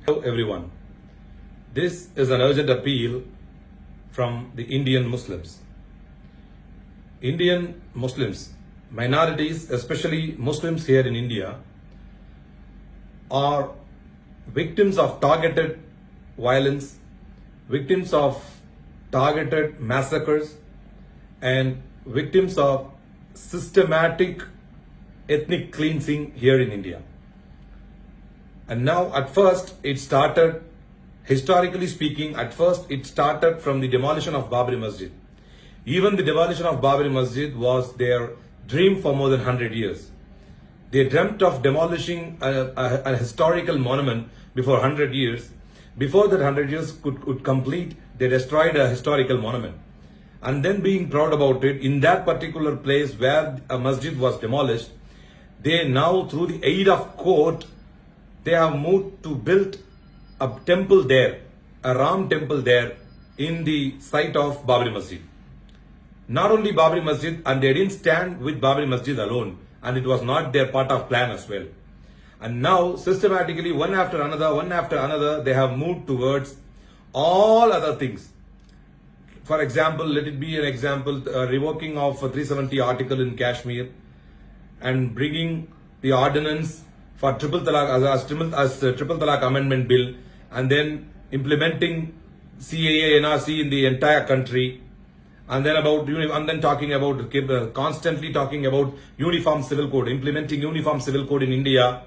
Hello everyone. This is an urgent appeal from the Indian Muslims. Indian Muslims, minorities, especially Muslims here in India, are victims of targeted violence, victims of targeted massacres, and victims of systematic ethnic cleansing here in India. And now, at first, it started, historically speaking, it started from the demolition of Babri Masjid. Even the demolition of Babri Masjid was their dream for more than 100 years. They dreamt of demolishing a historical monument before 100 years. Before that 100 years could complete, they destroyed a historical monument. And then being proud about it, in that particular place where a masjid was demolished, they now, through the aid of court, they have moved to build a temple there, a Ram temple there in the site of Babri Masjid. Not only Babri Masjid, and they didn't stand with Babri Masjid alone, and it was not their part of plan as well. And now, systematically, one after another, they have moved towards all other things. For example, let it be an example, revoking of 370 article in Kashmir and bringing the ordinance for triple talaq as triple talaq amendment bill, and then implementing CAA NRC in the entire country, and then talking about constantly talking about uniform civil code, implementing uniform civil code in India,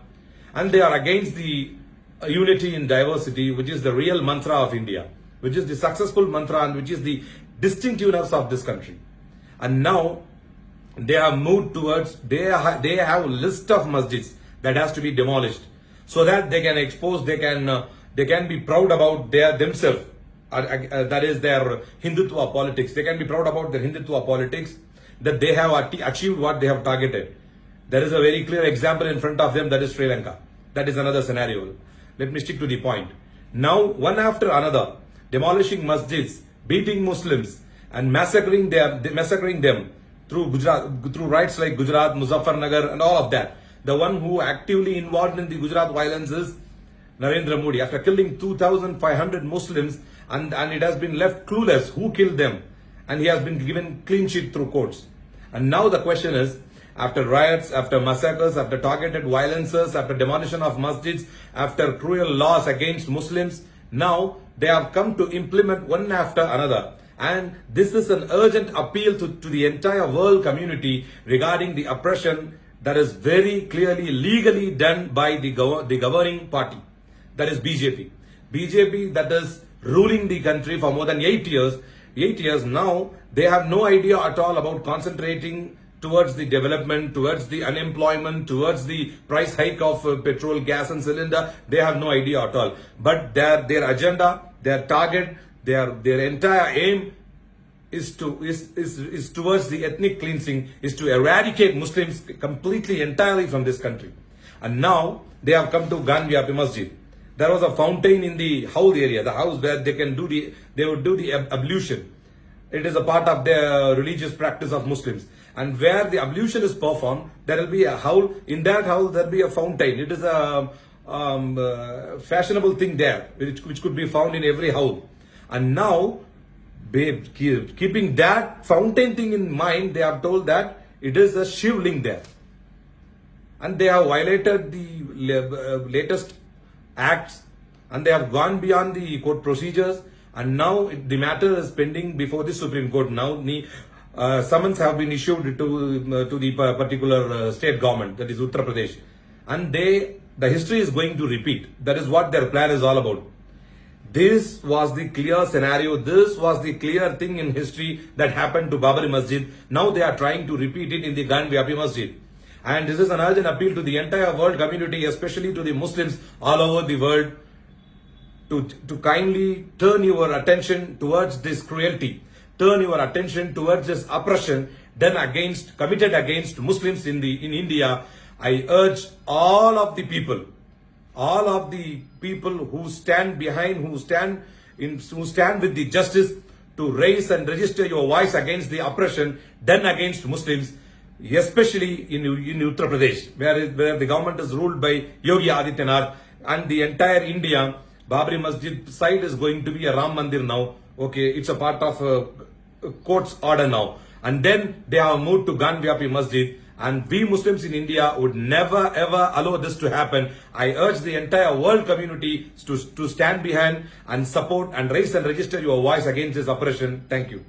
and they are against the unity in diversity, which is the real mantra of India, which is the successful mantra and which is the distinctiveness of this country. And now they have moved towards, they have a list of masjids that has to be demolished so that they can expose, they can be proud about themselves. That is their Hindutva politics. They can be proud about their Hindutva politics, that they have achieved what they have targeted. There is a very clear example in front of them, that is Sri Lanka. That is another scenario. Let me stick to the point. Now, one after another, demolishing masjids, beating Muslims, and massacring them through rights like Gujarat, Muzaffarnagar, and all of that. The one who actively involved in the Gujarat violence is Narendra Modi. After killing 2,500 Muslims, and it has been left clueless who killed them, and he has been given clean sheet through courts. And now the question is, after riots, after massacres, after targeted violences, after demolition of masjids, after cruel laws against Muslims, now they have come to implement one after another. And this is an urgent appeal to the entire world community regarding the oppression that is very clearly legally done by the governing party, that is BJP. BJP that is ruling the country for more than 8 years. 8 years now, they have no idea at all about concentrating towards the development, towards the unemployment, towards the price hike of petrol, gas and cylinder. They have no idea at all. But their agenda, their target, their entire aim is towards the ethnic cleansing, is to eradicate Muslims completely, entirely from this country. And now they have come to Wapi Masjid. There was a fountain in the house area, the house where they would do the ablution. It is a part of their religious practice of Muslims. And where the ablution is performed, there will be a howl. In that howl, there will be a fountain. It is a fashionable thing there, which could be found in every howl. And now, keeping that fountain thing in mind, they have told that it is a shivling there. And they have violated the latest acts, and they have gone beyond the court procedures, and now the matter is pending before the Supreme Court. Now summons have been issued to the particular state government, that is Uttar Pradesh, and the history is going to repeat. That is what their plan is all about. This was the clear scenario, this was the clear thing in history that happened to Babri Masjid. Now they are trying to repeat it in the Wapi Masjid. And this is an urgent appeal to the entire world community, especially to the Muslims all over the world, to kindly turn your attention towards this cruelty, turn your attention towards this oppression committed against Muslims in India. I urge all of the people who stand behind, who stand with the justice, to raise and register your voice against the oppression done against Muslims, especially in Uttar Pradesh, where the government is ruled by Yogi Adityanath. and the entire India, Babri Masjid site is going to be a Ram Mandir now. Okay, it's a part of a court's order now. And then they have moved to Wapi Masjid. And we Muslims in India would never ever allow this to happen. I urge the entire world community to stand behind and support and raise and register your voice against this oppression. Thank you.